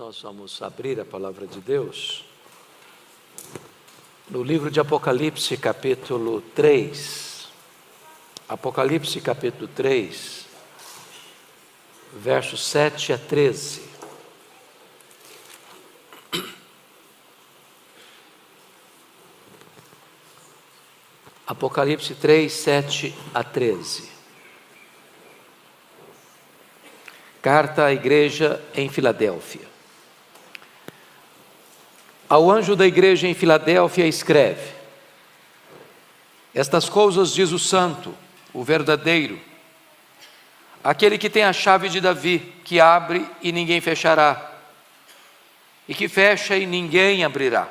Nós vamos abrir a palavra de Deus no livro de Apocalipse, capítulo 3. Apocalipse, capítulo 3, versos 7 a 13. Apocalipse 3, 7 a 13. Carta à igreja em Filadélfia. Ao anjo da igreja em Filadélfia escreve: estas coisas diz o santo, o verdadeiro, aquele que tem a chave de Davi, que abre e ninguém fechará, e que fecha e ninguém abrirá.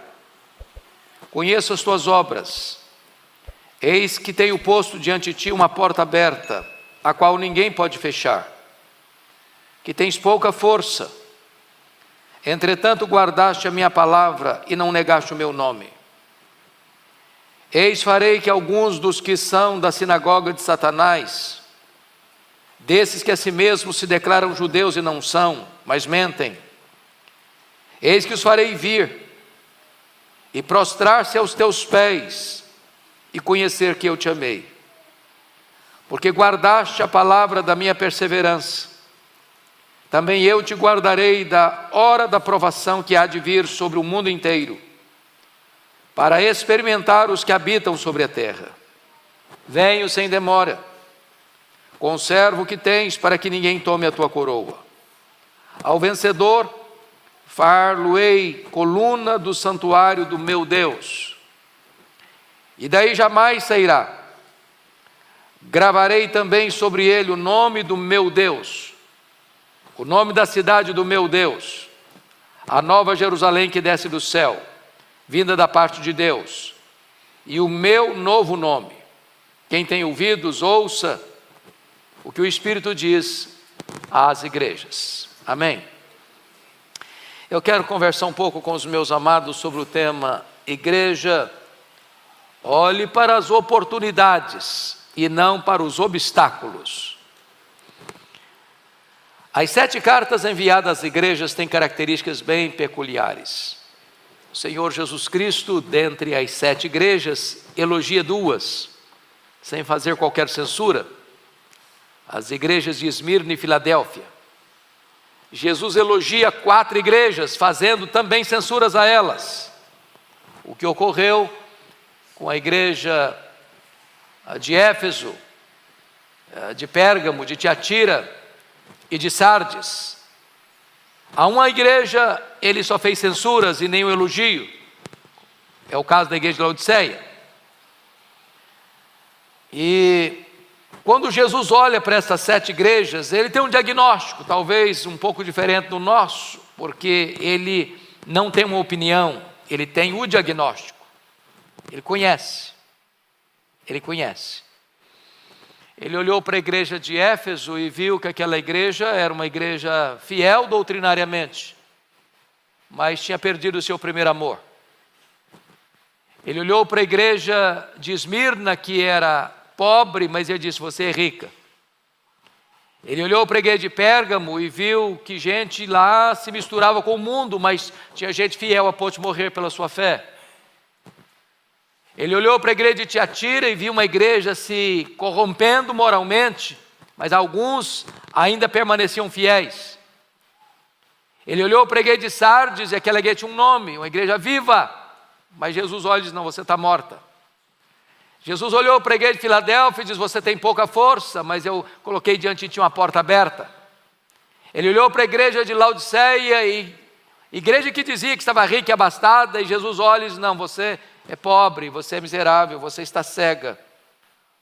Conheço as tuas obras. Eis que tenho posto diante de ti uma porta aberta, a qual ninguém pode fechar, que tens pouca força. Entretanto guardaste a minha palavra e não negaste o meu nome. Eis farei que alguns dos que são da sinagoga de Satanás, desses que a si mesmos se declaram judeus e não são, mas mentem, eis que os farei vir e prostrar-se aos teus pés e conhecer que eu te amei, porque guardaste a palavra da minha perseverança. Também eu te guardarei da hora da provação que há de vir sobre o mundo inteiro, para experimentar os que habitam sobre a terra. Venho sem demora. Conserva o que tens, para que ninguém tome a tua coroa. Ao vencedor, far-lo-ei coluna do santuário do meu Deus, e daí jamais sairá. Gravarei também sobre ele o nome do meu Deus, o nome da cidade do meu Deus, a nova Jerusalém que desce do céu, vinda da parte de Deus, e o meu novo nome. Quem tem ouvidos, ouça o que o Espírito diz às igrejas. Amém. Eu quero conversar um pouco com os meus amados sobre o tema: igreja, olhe para as oportunidades e não para os obstáculos. As 7 cartas enviadas às igrejas têm características bem peculiares. O Senhor Jesus Cristo, dentre as 7 igrejas, elogia 2, sem fazer qualquer censura: as igrejas de Esmirna e Filadélfia. Jesus elogia 4 igrejas, fazendo também censuras a elas. O que ocorreu com a igreja de Éfeso, de Pérgamo, de Tiatira e de Sardes. A uma igreja ele só fez censuras e nenhum elogio. É o caso da igreja de Laodiceia. E quando Jesus olha para essas 7 igrejas, ele tem um diagnóstico, talvez um pouco diferente do nosso, porque ele não tem uma opinião, ele tem o diagnóstico. Ele conhece. Ele olhou para a igreja de Éfeso e viu que aquela igreja era uma igreja fiel doutrinariamente, mas tinha perdido o seu primeiro amor. Ele olhou para a igreja de Esmirna, que era pobre, mas ele disse: você é rica. Ele olhou para a igreja de Pérgamo e viu que gente lá se misturava com o mundo, mas tinha gente fiel a ponto de morrer pela sua fé. Ele olhou para a igreja de Tiatira e viu uma igreja se corrompendo moralmente, mas alguns ainda permaneciam fiéis. Ele olhou para a igreja de Sardes e aquela igreja tinha um nome, uma igreja viva, mas Jesus olha e diz: não, você está morta. Jesus olhou para a igreja de Filadélfia e diz: você tem pouca força, mas eu coloquei diante de ti uma porta aberta. Ele olhou para a igreja de Laodiceia, e igreja que dizia que estava rica e abastada, e Jesus olha e diz: não, você é pobre, você é miserável, você está cega,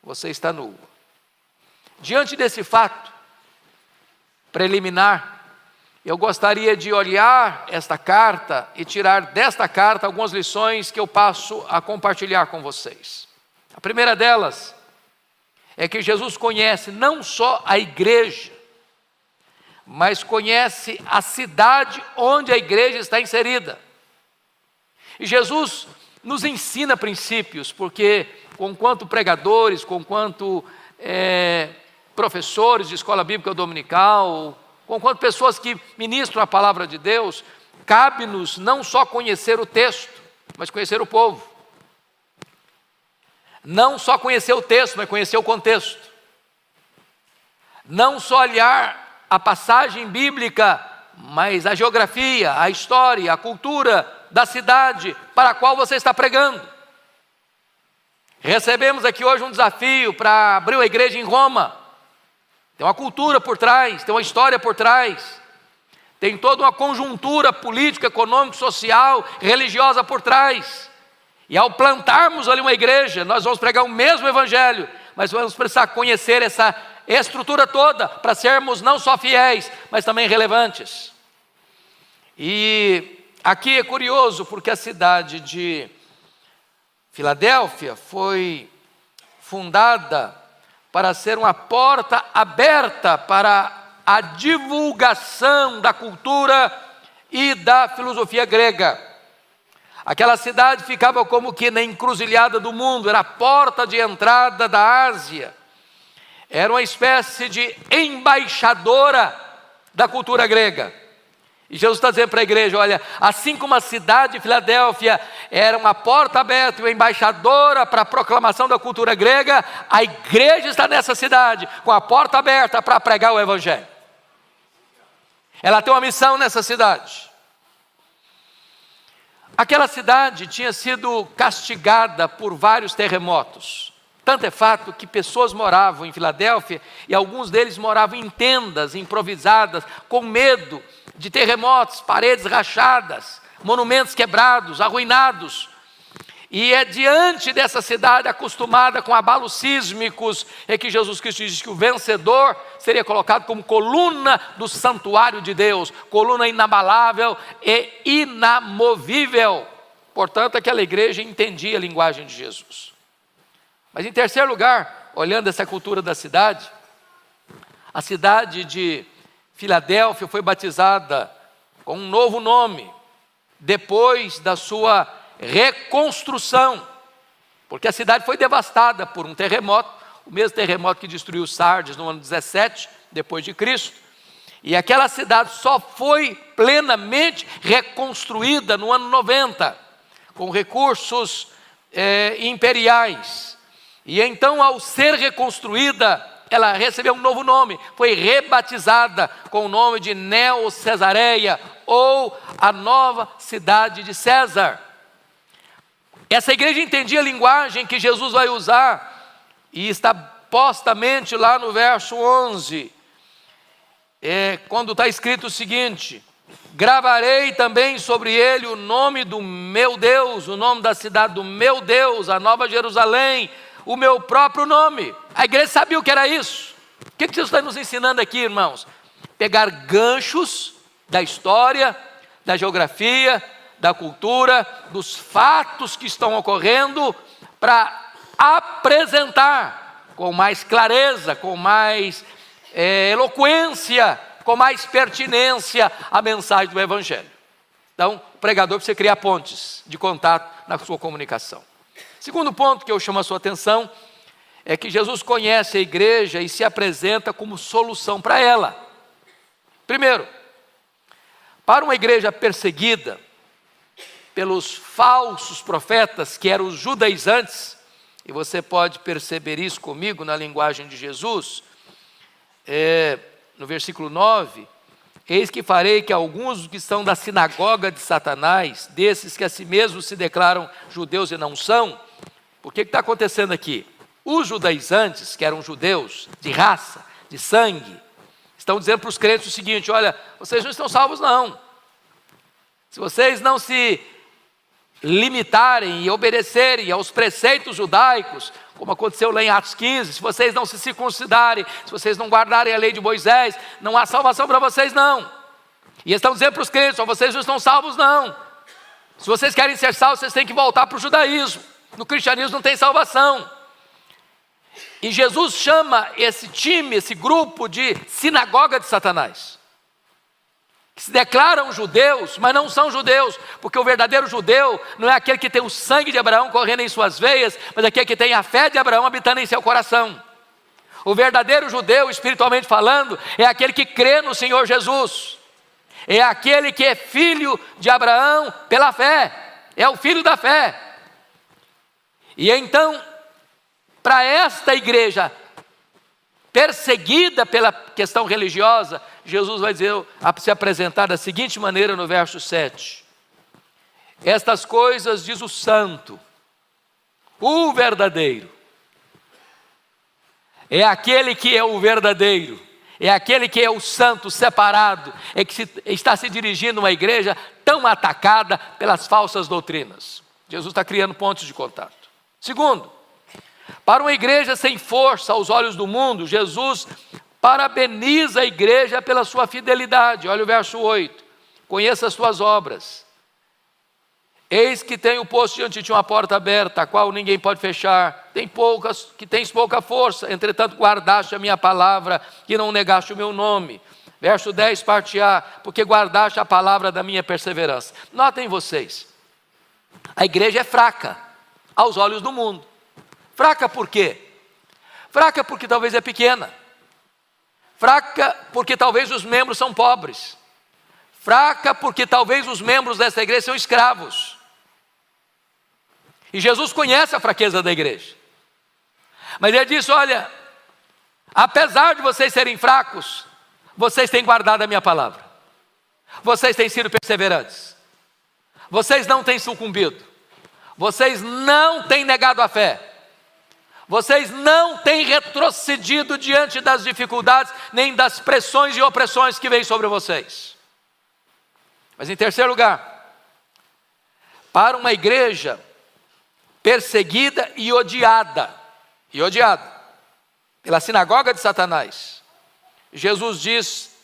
você está nua. Diante desse fato preliminar, eu gostaria de olhar esta carta e tirar desta carta algumas lições que eu passo a compartilhar com vocês. A primeira delas é que Jesus conhece não só a igreja, mas conhece a cidade onde a igreja está inserida. E Jesus nos ensina princípios, porque conquanto pregadores, conquanto professores de escola bíblica dominical, conquanto pessoas que ministram a palavra de Deus, cabe-nos não só conhecer o texto, mas conhecer o povo. Não só conhecer o texto, mas conhecer o contexto. Não só olhar a passagem bíblica, mas a geografia, a história, a cultura da cidade para a qual você está pregando. Recebemos aqui hoje um desafio para abrir uma igreja em Roma. Tem uma cultura por trás, tem uma história por trás, tem toda uma conjuntura política, econômica, social, religiosa por trás. E ao plantarmos ali uma igreja, nós vamos pregar o mesmo evangelho, mas vamos precisar conhecer essa estrutura toda para sermos não só fiéis, mas também relevantes. E aqui é curioso porque a cidade de Filadélfia foi fundada para ser uma porta aberta para a divulgação da cultura e da filosofia grega. Aquela cidade ficava como que na encruzilhada do mundo, era a porta de entrada da Ásia. Era uma espécie de embaixadora da cultura grega. E Jesus está dizendo para a igreja, olha, assim como a cidade de Filadélfia era uma porta aberta e uma embaixadora para a proclamação da cultura grega, a igreja está nessa cidade, com a porta aberta para pregar o evangelho. Ela tem uma missão nessa cidade. Aquela cidade tinha sido castigada por vários terremotos. Tanto é fato que pessoas moravam em Filadélfia e alguns deles moravam em tendas improvisadas, com medo de terremotos, paredes rachadas, monumentos quebrados, arruinados. E é diante dessa cidade acostumada com abalos sísmicos, é que Jesus Cristo diz que o vencedor seria colocado como coluna do santuário de Deus, coluna inabalável e inamovível. Portanto, aquela igreja entendia a linguagem de Jesus. Mas em terceiro lugar, olhando essa cultura da cidade, a cidade de Filadélfia foi batizada com um novo nome, depois da sua reconstrução, porque a cidade foi devastada por um terremoto, o mesmo terremoto que destruiu Sardes no ano 17, depois de Cristo, e aquela cidade só foi plenamente reconstruída no ano 90, com recursos imperiais, e então ao ser reconstruída, ela recebeu um novo nome, foi rebatizada com o nome de Neo-Cesareia, ou a nova cidade de César. Essa igreja entendia a linguagem que Jesus vai usar, e está postamente lá no verso 11, quando está escrito o seguinte: gravarei também sobre ele o nome do meu Deus, o nome da cidade do meu Deus, a Nova Jerusalém, o meu próprio nome. A igreja sabia o que era isso. O que Jesus está nos ensinando aqui, irmãos? Pegar ganchos da história, da geografia, da cultura, dos fatos que estão ocorrendo, para apresentar com mais clareza, com mais eloquência, com mais pertinência a mensagem do evangelho. Então, o pregador precisa criar pontes de contato na sua comunicação. Segundo ponto que eu chamo a sua atenção é que Jesus conhece a igreja e se apresenta como solução para ela. Primeiro, para uma igreja perseguida pelos falsos profetas, que eram os judaizantes, e você pode perceber isso comigo na linguagem de Jesus, no versículo 9, eis que farei que alguns que são da sinagoga de Satanás, desses que a si mesmos se declaram judeus e não são. O que está acontecendo aqui? Os judaizantes, que eram judeus de raça, de sangue, estão dizendo para os crentes o seguinte: olha, vocês não estão salvos não. Se vocês não se limitarem e obedecerem aos preceitos judaicos, como aconteceu lá em Atos 15, se vocês não se circuncidarem, se vocês não guardarem a lei de Moisés, não há salvação para vocês não. E estão dizendo para os crentes: vocês não estão salvos não. Se vocês querem ser salvos, vocês têm que voltar para o judaísmo. No cristianismo não tem salvação. E Jesus chama esse time, esse grupo de sinagoga de Satanás, que se declaram judeus, mas não são judeus, porque o verdadeiro judeu não é aquele que tem o sangue de Abraão correndo em suas veias, mas aquele que tem a fé de Abraão habitando em seu coração. O verdadeiro judeu, espiritualmente falando, é aquele que crê no Senhor Jesus. é aquele que é filho de Abraão pela fé, é o filho da fé. E então, para esta igreja perseguida pela questão religiosa, Jesus vai dizer, se apresentar da seguinte maneira no verso 7. Estas coisas diz o santo, o verdadeiro. É aquele que é o verdadeiro, é aquele que é o santo separado, é que está se dirigindo a uma igreja tão atacada pelas falsas doutrinas. Jesus está criando pontos de contato. Segundo, para uma igreja sem força aos olhos do mundo, Jesus parabeniza a igreja pela sua fidelidade. Olha o verso 8. Conheça as tuas obras. Eis que tenho posto diante de ti uma porta aberta, a qual ninguém pode fechar. Tens pouca força, entretanto guardaste a minha palavra, que não negaste o meu nome. Verso 10, parte A, porque guardaste a palavra da minha perseverança. Notem vocês, a igreja é fraca aos olhos do mundo. Fraca por quê? Fraca porque talvez é pequena. Fraca porque talvez os membros são pobres. Fraca porque talvez os membros dessa igreja são escravos. E Jesus conhece a fraqueza da igreja. Mas ele disse, olha, apesar de vocês serem fracos, vocês têm guardado a minha palavra. Vocês têm sido perseverantes. Vocês não têm sucumbido. Vocês não têm negado a fé. Vocês não têm retrocedido diante das dificuldades, nem das pressões e opressões que vêm sobre vocês. Mas em terceiro lugar, para uma igreja perseguida e odiada pela sinagoga de Satanás, Jesus diz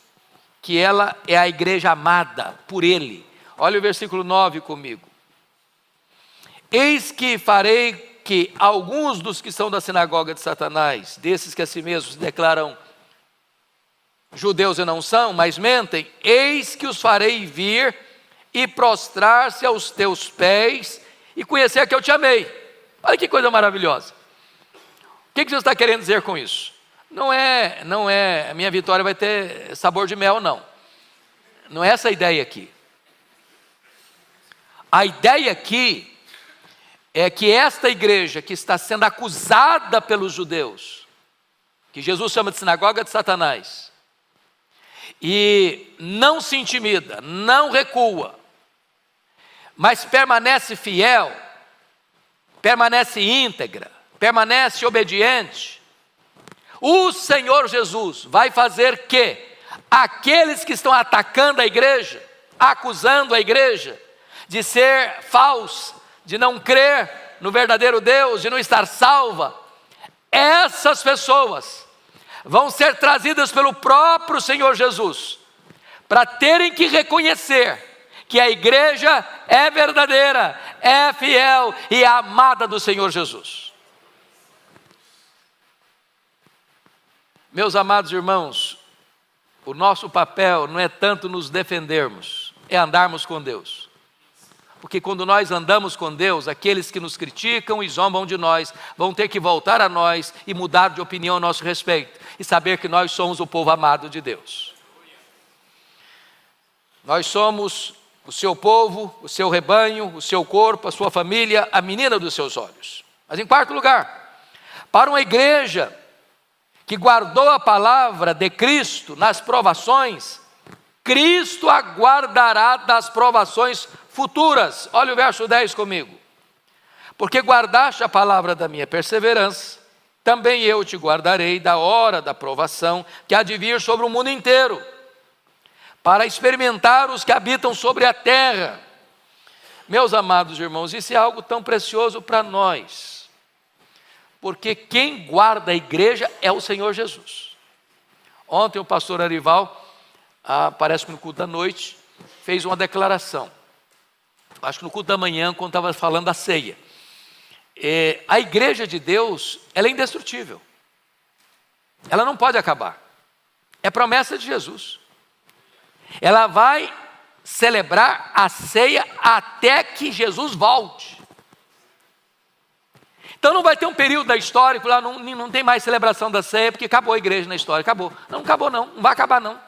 que ela é a igreja amada por Ele. Olha o versículo 9 comigo. Eis que farei que alguns dos que são da sinagoga de Satanás, desses que a si mesmos se declaram judeus e não são, mas mentem, eis que os farei vir e prostrar-se aos teus pés e conhecer que eu te amei. Olha que coisa maravilhosa. O que Jesus está querendo dizer com isso? Não é, a minha vitória vai ter sabor de mel, não. Não é essa a ideia aqui. A ideia aqui é que esta igreja que está sendo acusada pelos judeus, que Jesus chama de sinagoga de Satanás, e não se intimida, não recua, mas permanece fiel, permanece íntegra, permanece obediente, o Senhor Jesus vai fazer que aqueles que estão atacando a igreja, acusando a igreja de ser falsa, de não crer no verdadeiro Deus, de não estar salva, essas pessoas vão ser trazidas pelo próprio Senhor Jesus, para terem que reconhecer que a igreja é verdadeira, é fiel e é amada do Senhor Jesus. Meus amados irmãos, o nosso papel não é tanto nos defendermos, é andarmos com Deus. Porque quando nós andamos com Deus, aqueles que nos criticam e zombam de nós, vão ter que voltar a nós e mudar de opinião a nosso respeito, e saber que nós somos o povo amado de Deus. Nós somos o seu povo, o seu rebanho, o seu corpo, a sua família, a menina dos seus olhos. Mas em quarto lugar, para uma igreja que guardou a palavra de Cristo nas provações, Cristo aguardará das provações futuras. Olha o verso 10 comigo. Porque guardaste a palavra da minha perseverança, também eu te guardarei da hora da provação que há de vir sobre o mundo inteiro, para experimentar os que habitam sobre a terra. Meus amados irmãos, isso é algo tão precioso para nós, porque quem guarda a igreja é o Senhor Jesus. Ontem o pastor Arival, parece que no culto da noite, fez uma declaração. Acho que no culto da manhã, quando estava falando da ceia. A igreja de Deus, ela é indestrutível. Ela não pode acabar. É promessa de Jesus. Ela vai celebrar a ceia até que Jesus volte. Então não vai ter um período da história que lá não tem mais celebração da ceia, porque acabou a igreja na história. Acabou. Não acabou não, não vai acabar não.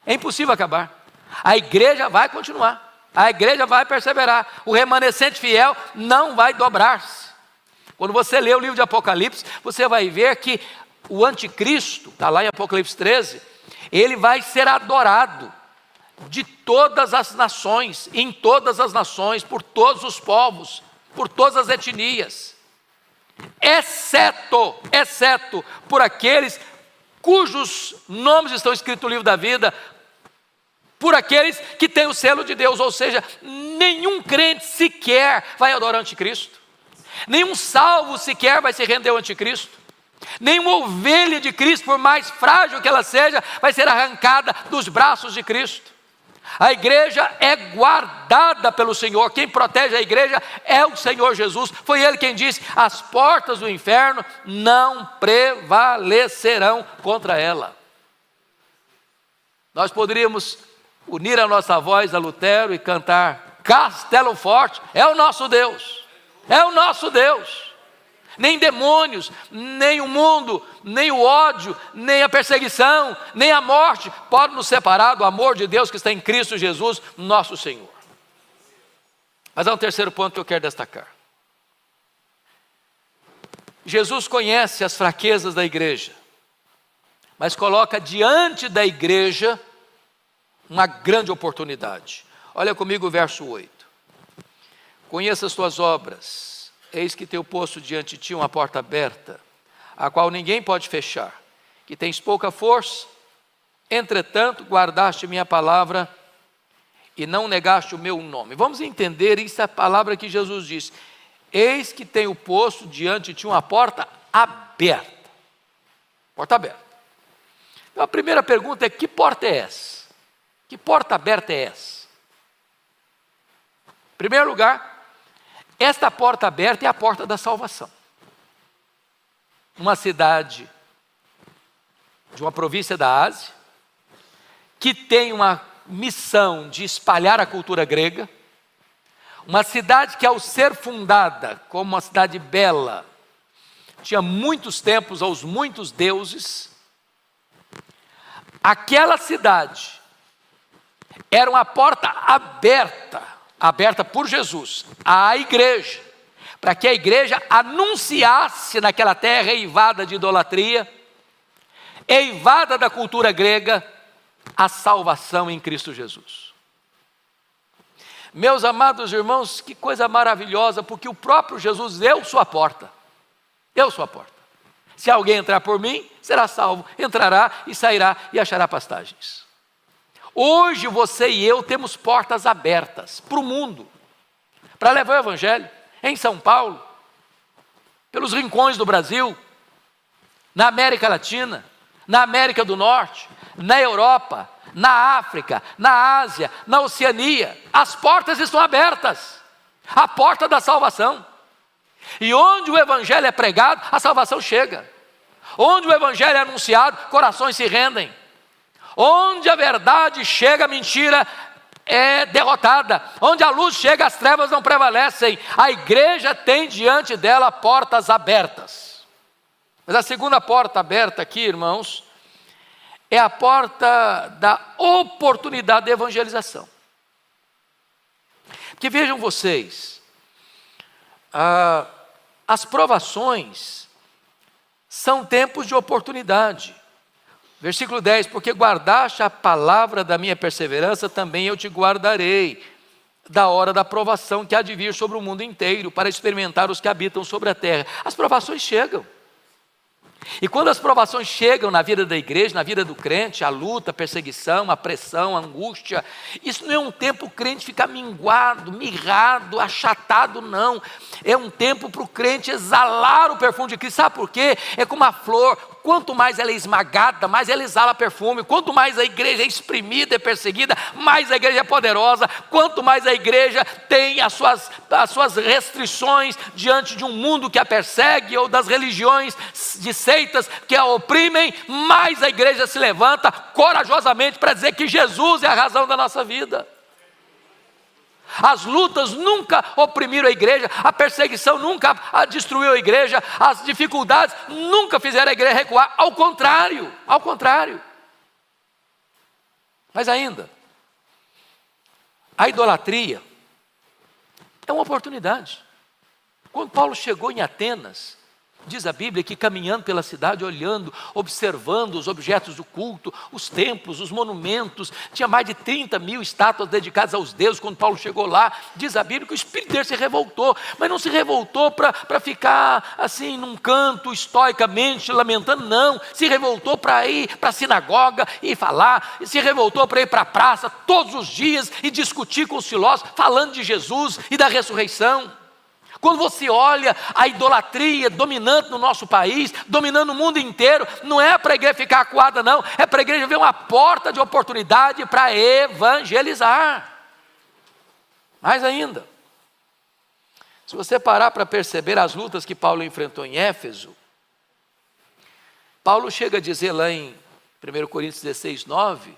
É impossível acabar. A igreja vai continuar, a igreja vai perseverar, o remanescente fiel não vai dobrar-se. Quando você lê o livro de Apocalipse, você vai ver que o anticristo, está lá em Apocalipse 13, ele vai ser adorado de todas as nações, em todas as nações, por todos os povos, por todas as etnias, exceto por aqueles cujos nomes estão escritos no livro da vida, por aqueles que têm o selo de Deus, ou seja, nenhum crente sequer vai adorar o anticristo, nenhum salvo sequer vai se render ao anticristo, nenhuma ovelha de Cristo, por mais frágil que ela seja, vai ser arrancada dos braços de Cristo. A igreja é guardada pelo Senhor, quem protege a igreja é o Senhor Jesus, foi Ele quem disse, as portas do inferno não prevalecerão contra ela. Nós poderíamos unir a nossa voz a Lutero e cantar, Castelo Forte é o nosso Deus, é o nosso Deus. Nem demônios, nem o mundo, nem o ódio, nem a perseguição, nem a morte podem nos separar do amor de Deus que está em Cristo Jesus, nosso Senhor. Mas há um terceiro ponto que eu quero destacar. Jesus conhece as fraquezas da igreja, mas coloca diante da igreja uma grande oportunidade. Olha comigo o verso 8. Conheça as tuas obras. Eis que tenho posto diante de ti uma porta aberta, a qual ninguém pode fechar, que tens pouca força, entretanto guardaste minha palavra e não negaste o meu nome. Vamos entender isso, a palavra que Jesus disse, eis que tenho posto diante de ti uma porta aberta. Porta aberta. Então a primeira pergunta é, que porta é essa? Que porta aberta é essa? Em primeiro lugar, esta porta aberta é a porta da salvação. Uma cidade de uma província da Ásia, que tem uma missão de espalhar a cultura grega, uma cidade que ao ser fundada como uma cidade bela, tinha muitos templos aos muitos deuses, aquela cidade era uma porta aberta por Jesus, à igreja, para que a igreja anunciasse naquela terra eivada de idolatria, eivada da cultura grega, a salvação em Cristo Jesus. Meus amados irmãos, que coisa maravilhosa, porque o próprio Jesus, eu sou a porta, se alguém entrar por mim, será salvo, entrará e sairá e achará pastagens. Hoje você e eu temos portas abertas para o mundo, para levar o evangelho em São Paulo, pelos rincões do Brasil, na América Latina, na América do Norte, na Europa, na África, na Ásia, na Oceania. As portas estão abertas, a porta da salvação. E onde o evangelho é pregado, a salvação chega. Onde o evangelho é anunciado, corações se rendem. Onde a verdade chega, a mentira é derrotada. Onde a luz chega, as trevas não prevalecem. A igreja tem diante dela portas abertas. Mas a segunda porta aberta aqui, irmãos, é a porta da oportunidade de evangelização. Porque vejam vocês, as provações são tempos de oportunidade. Versículo 10, porque guardaste a palavra da minha perseverança, também eu te guardarei da hora da provação que há de vir sobre o mundo inteiro, para experimentar os que habitam sobre a terra. As provações chegam. E quando as provações chegam na vida da igreja, na vida do crente, a luta, a perseguição, a pressão, a angústia, isso não é um tempo o crente ficar minguado, mirrado, achatado, não. É um tempo para o crente exalar o perfume de Cristo. Sabe por quê? É como a flor, quanto mais ela é esmagada, mais ela exala perfume. Quanto mais a igreja é exprimida, é perseguida, mais a igreja é poderosa. Quanto mais a igreja tem as suas restrições diante de um mundo que a persegue, ou das religiões de seitas que a oprimem, mais a igreja se levanta corajosamente para dizer que Jesus é a razão da nossa vida. As lutas nunca oprimiram a igreja, a perseguição nunca destruiu a igreja, as dificuldades nunca fizeram a igreja recuar, ao contrário. Mas ainda, A idolatria é uma oportunidade. Quando Paulo chegou em Atenas, diz a Bíblia que caminhando pela cidade, olhando, observando os objetos do culto, os templos, os monumentos, tinha mais de 30.000 estátuas dedicadas aos deuses. Quando Paulo chegou lá, diz a Bíblia que o espírito dele se revoltou, mas não se revoltou para ficar assim num canto estoicamente lamentando, não, se revoltou para ir para a sinagoga e falar, se revoltou para ir para a praça todos os dias e discutir com os filósofos, falando de Jesus e da ressurreição. Quando você olha a idolatria dominante no nosso país, dominando o mundo inteiro, não é para a igreja ficar acuada, não, é para a igreja ver uma porta de oportunidade para evangelizar. Mais ainda, se você parar para perceber as lutas que Paulo enfrentou em Éfeso, Paulo chega a dizer lá em 1 Coríntios 16, 9,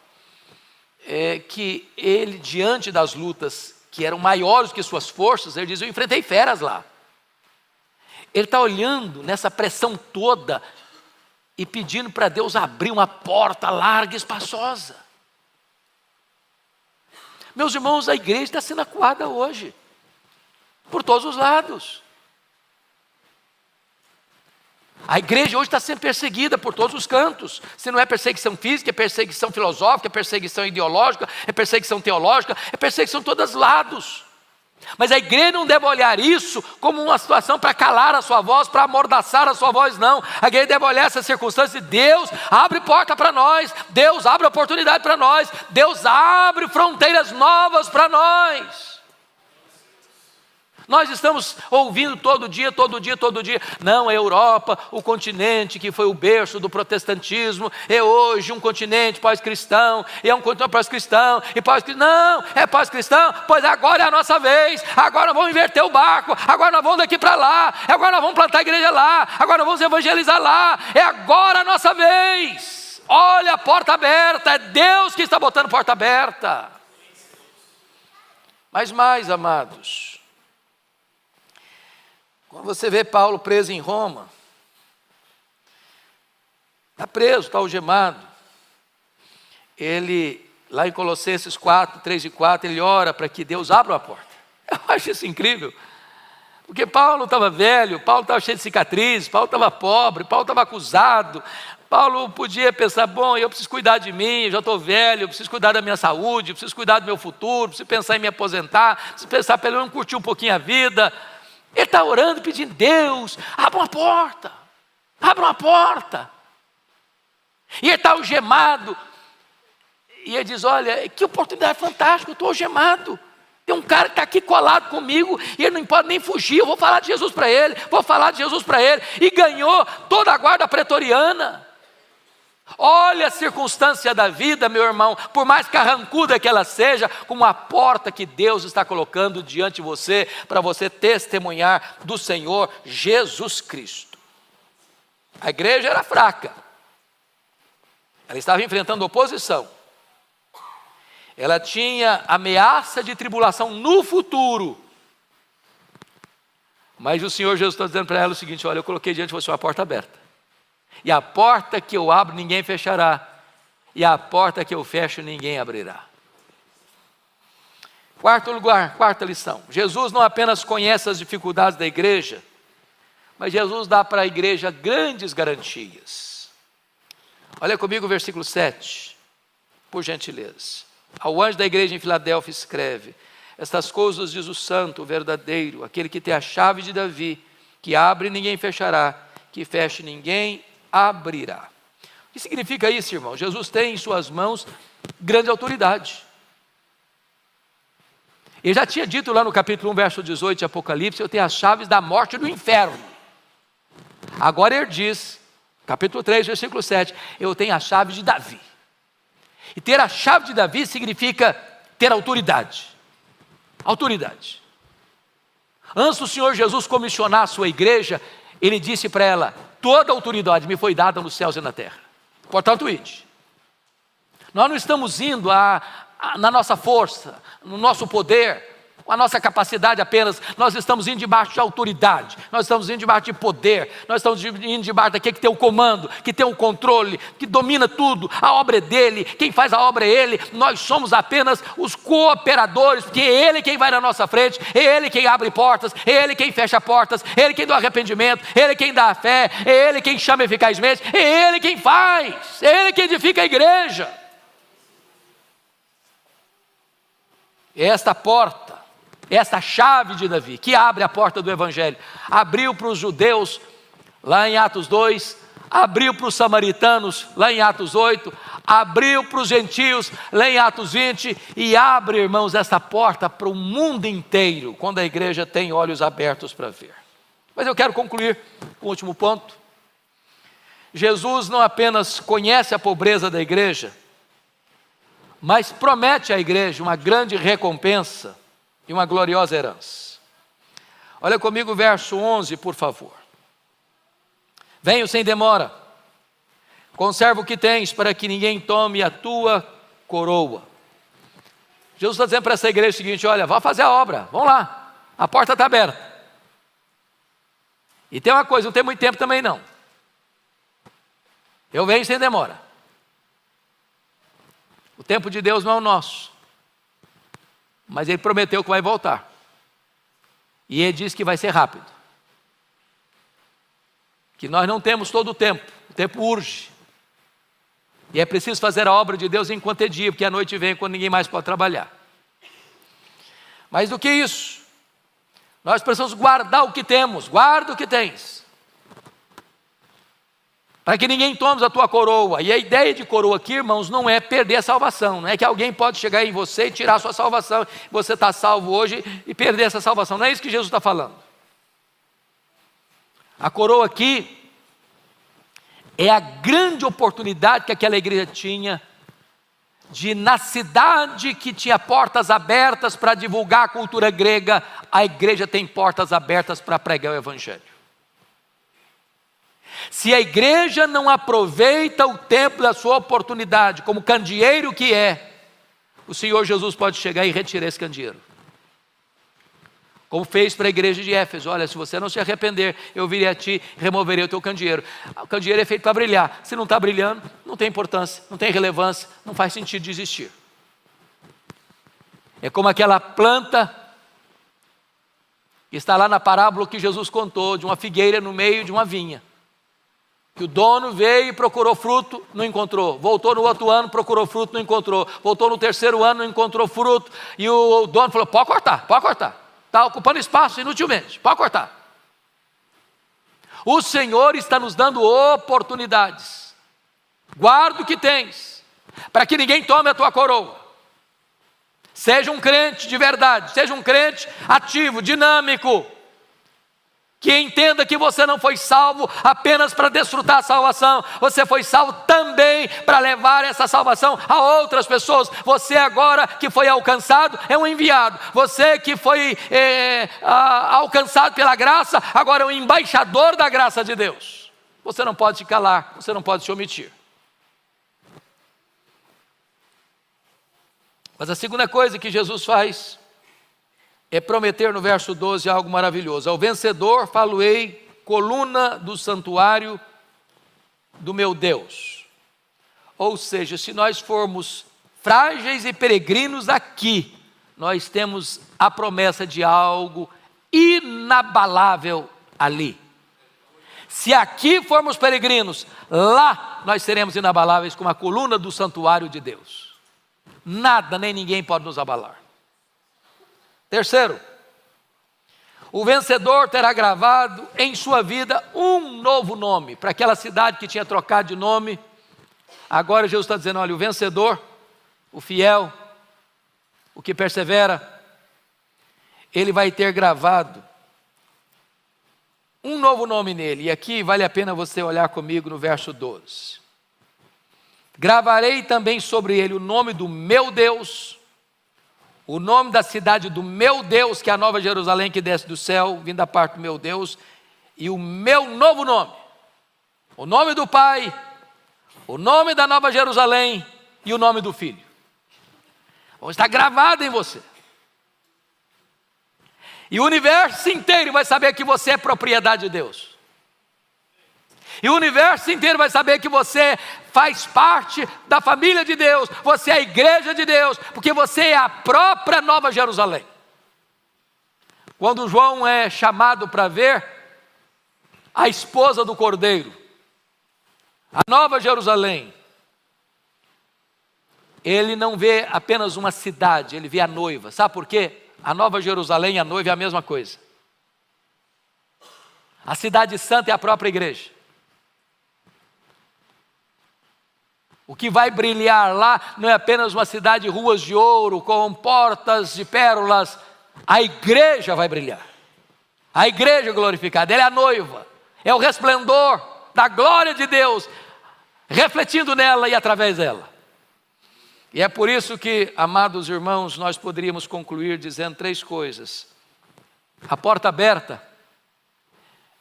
que ele, diante das lutas que eram maiores que suas forças, ele diz: eu enfrentei feras lá. Ele está olhando nessa pressão toda e pedindo para Deus abrir uma porta larga e espaçosa. Meus irmãos, a igreja está sendo acuada hoje, por todos os lados. A igreja hoje está sendo perseguida por todos os cantos. Se não é perseguição física, é perseguição filosófica, é perseguição ideológica, é perseguição teológica, é perseguição de todos os lados. Mas a igreja não deve olhar isso como uma situação para calar a sua voz, para amordaçar a sua voz, não. A igreja deve olhar essa circunstância e Deus abre porta para nós, Deus abre oportunidade para nós, Deus abre fronteiras novas para nós. Nós estamos ouvindo todo dia, não, a Europa, o continente que foi o berço do protestantismo, é hoje um continente pós-cristão, e é um continente pós-cristão, e pós-cristão, não, é pós-cristão, pois agora é a nossa vez, agora nós vamos inverter o barco, agora nós vamos daqui para lá, agora nós vamos plantar a igreja lá, agora nós vamos evangelizar lá, é agora a nossa vez. Olha a porta aberta, é Deus que está botando porta aberta. Mas mais, amados, quando você vê Paulo preso em Roma, está preso, está algemado, ele, lá em Colossenses 4, 3 e 4, ele ora para que Deus abra a porta. Eu acho isso incrível, porque Paulo estava velho, Paulo estava cheio de cicatrizes, Paulo estava pobre, Paulo estava acusado, Paulo podia pensar: bom, eu preciso cuidar de mim, eu já estou velho, eu preciso cuidar da minha saúde, eu preciso cuidar do meu futuro, preciso pensar em me aposentar, preciso pensar pelo menos curtir um pouquinho a vida. Ele está orando, pedindo: Deus, abra uma porta, abra uma porta. E ele está algemado, e ele diz: olha, que oportunidade fantástica, eu estou algemado. Tem um cara que está aqui colado comigo, e ele não pode nem fugir, eu vou falar de Jesus para ele, e ganhou toda a guarda pretoriana. Olha a circunstância da vida, meu irmão, por mais carrancuda que ela seja, como a porta que Deus está colocando diante de você, para você testemunhar do Senhor Jesus Cristo. A igreja era fraca, ela estava enfrentando oposição, ela tinha ameaça de tribulação no futuro, mas o Senhor Jesus está dizendo para ela o seguinte: olha, eu coloquei diante de você uma porta aberta, e a porta que eu abro ninguém fechará, e a porta que eu fecho ninguém abrirá. Quarto lugar, quarta lição: Jesus não apenas conhece as dificuldades da igreja, mas Jesus dá para a igreja grandes garantias. Olha comigo o versículo 7, por gentileza. Ao anjo da igreja em Filadélfia escreve: estas coisas diz o santo, o verdadeiro, aquele que tem a chave de Davi, que abre e ninguém fechará, que feche ninguém abrirá. O que significa isso, irmão? Jesus tem em suas mãos grande autoridade. Ele já tinha dito lá no capítulo 1, verso 18 de Apocalipse: eu tenho as chaves da morte e do inferno. Agora ele diz, capítulo 3, versículo 7, eu tenho a chave de Davi. E ter a chave de Davi significa ter autoridade. Autoridade. Antes do Senhor Jesus comissionar a sua igreja, ele disse para ela: toda a autoridade me foi dada nos céus e na terra. Portanto, ide. Nós não estamos indo na nossa força, no nosso poder, com a nossa capacidade apenas, nós estamos indo debaixo de autoridade, nós estamos indo debaixo de poder, nós estamos indo debaixo daquele que tem o comando, que tem o controle, que domina tudo, a obra é dele, quem faz a obra é ele, nós somos apenas os cooperadores, porque é ele quem vai na nossa frente, é ele quem abre portas, é ele quem fecha portas, é ele quem dá arrependimento, é ele quem dá a fé, é ele quem chama eficazmente, é ele quem faz, é ele quem edifica a igreja. Esta porta, esta chave de Davi, que abre a porta do Evangelho, abriu para os judeus, lá em Atos 2, abriu para os samaritanos, lá em Atos 8, abriu para os gentios, lá em Atos 20, e abre, irmãos, esta porta para o mundo inteiro, quando a igreja tem olhos abertos para ver. Mas eu quero concluir com o último ponto. Jesus não apenas conhece a pobreza da igreja, mas promete à igreja uma grande recompensa e uma gloriosa herança. Olha comigo o verso 11, por favor. Venho sem demora, conserva o que tens, para que ninguém tome a tua coroa. Jesus está dizendo para essa igreja o seguinte: olha, vá fazer a obra, vamos lá, a porta está aberta. E tem uma coisa, não tem muito tempo também não. Eu venho sem demora. O tempo de Deus não é o nosso, mas Ele prometeu que vai voltar, e Ele disse que vai ser rápido, que nós não temos todo o tempo urge, e é preciso fazer a obra de Deus enquanto é dia, porque a noite vem quando ninguém mais pode trabalhar. Mais do que isso, nós precisamos guardar o que temos, guarda o que tens, para que ninguém tome a tua coroa. E a ideia de coroa aqui, irmãos, não é perder a salvação, não é que alguém pode chegar em você e tirar a sua salvação, você está salvo hoje e perder essa salvação, não é isso que Jesus está falando. A coroa aqui é a grande oportunidade que aquela igreja tinha de, na cidade que tinha portas abertas para divulgar a cultura grega, a igreja tem portas abertas para pregar o Evangelho. Se a igreja não aproveita o tempo da sua oportunidade, como candeeiro que é, o Senhor Jesus pode chegar e retirar esse candeeiro. Como fez para a igreja de Éfeso: olha, se você não se arrepender, eu virei a ti e removerei o teu candeeiro. O candeeiro é feito para brilhar, se não está brilhando, não tem importância, não tem relevância, não faz sentido de existir. É como aquela planta que está lá na parábola que Jesus contou, de uma figueira no meio de uma vinha, que o dono veio e procurou fruto, não encontrou. Voltou no outro ano, procurou fruto, não encontrou. Voltou no terceiro ano, não encontrou fruto. E o dono falou: pode cortar. Está ocupando espaço inutilmente, pode cortar. O Senhor está nos dando oportunidades. Guarda o que tens, para que ninguém tome a tua coroa. Seja um crente de verdade, seja um crente ativo, dinâmico, que entenda que você não foi salvo apenas para desfrutar a salvação, você foi salvo também para levar essa salvação a outras pessoas. Você agora que foi alcançado é um enviado, você que foi alcançado pela graça, agora é um embaixador da graça de Deus. Você não pode se calar, você não pode se omitir. Mas a segunda coisa que Jesus faz é prometer no verso 12 algo maravilhoso: ao vencedor falo-ei coluna do santuário do meu Deus. Ou seja, se nós formos frágeis e peregrinos aqui, nós temos a promessa de algo inabalável ali. Se aqui formos peregrinos, lá nós seremos inabaláveis como a coluna do santuário de Deus. Nada nem ninguém pode nos abalar. Terceiro, o vencedor terá gravado em sua vida um novo nome. Para aquela cidade que tinha trocado de nome, agora Jesus está dizendo: olha, o vencedor, o fiel, o que persevera, ele vai ter gravado um novo nome nele. E aqui vale a pena você olhar comigo no verso 12. Gravarei também sobre ele o nome do meu Deus, o nome da cidade do meu Deus, que é a Nova Jerusalém que desce do céu, vindo da parte do meu Deus, e o meu novo nome, o nome do Pai, o nome da Nova Jerusalém e o nome do Filho. Vão estar gravados em você. E o universo inteiro vai saber que você é propriedade de Deus. E o universo inteiro vai saber que você faz parte da família de Deus. Você é a igreja de Deus, porque você é a própria Nova Jerusalém. Quando João é chamado para ver a esposa do Cordeiro, a Nova Jerusalém, ele não vê apenas uma cidade, ele vê a noiva. Sabe por quê? A Nova Jerusalém e a noiva é a mesma coisa. A cidade santa é a própria igreja. O que vai brilhar lá não é apenas uma cidade de ruas de ouro, com portas de pérolas. A igreja vai brilhar. A igreja glorificada, ela é a noiva. É o resplendor da glória de Deus, refletindo nela e através dela. E é por isso que, amados irmãos, nós poderíamos concluir dizendo 3 coisas. A porta aberta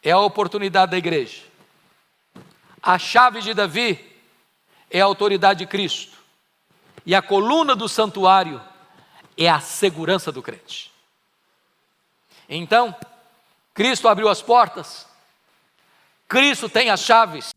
é a oportunidade da igreja. A chave de Davi é a autoridade de Cristo. E a coluna do santuário é a segurança do crente. Então, Cristo abriu as portas, Cristo tem as chaves.